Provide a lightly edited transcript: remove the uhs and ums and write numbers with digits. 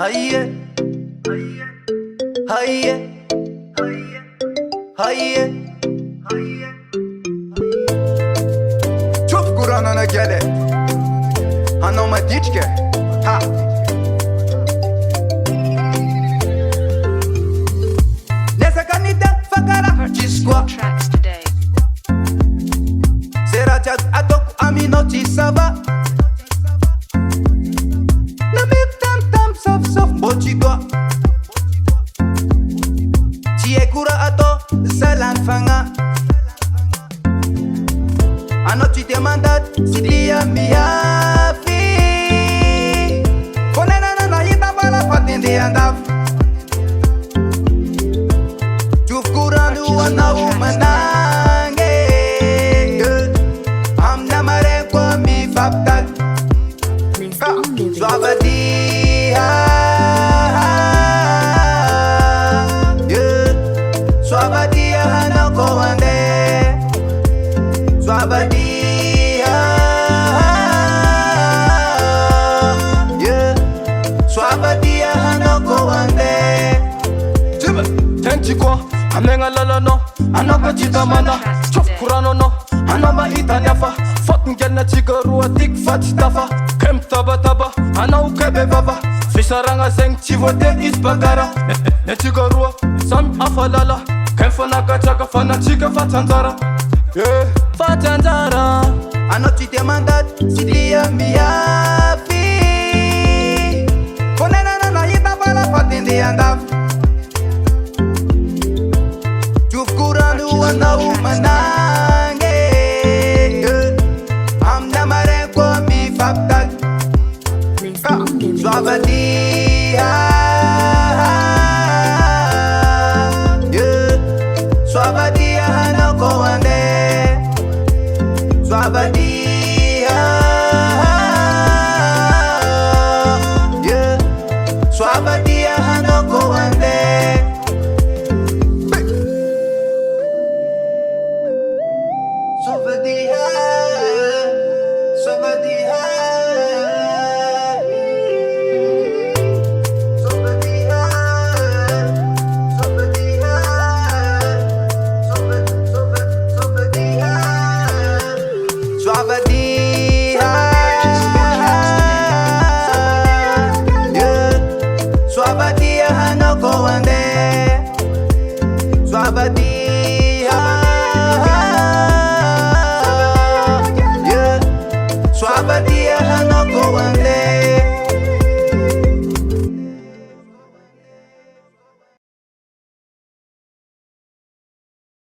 Haye, haye, haye. Çok Kur'an'ına gele Hanoma diçke Ha Nessa canita fakara Cisqua Serajat atok aminoti sava Namik tam tam saf saf bochigwa Tiekura ato salan fanga Anoche te mandat sidia miafi Konena na hita bala patende andaf Juf kuranu wana umanange Amna mare kwa mi faptal Swavadia Swavadia hanako wande Swabadia, yeah. Swabadia hanoko wande. Jibe, tenchi kwa, amenga lala no, anaka chita mana, chof kurano no, anama itanyafa, fucking gena chigarua tik fatitafa, kem taba taba, ana ukebe baba, fisharanga zeng chivote isbagara, ne chigarua, sam afalala, kem fana gachaga fana chiga fatanzara. Yeah, fatanzara. Anoche te mandat sidia miafi Konena na hita bala patende andaf Juf kuranu wana umanange Amna mare kwa mi faptal Swavadia Swavadia hanoko wande Swabadia, yeah. Swabadia hanoko wande. Swabadia.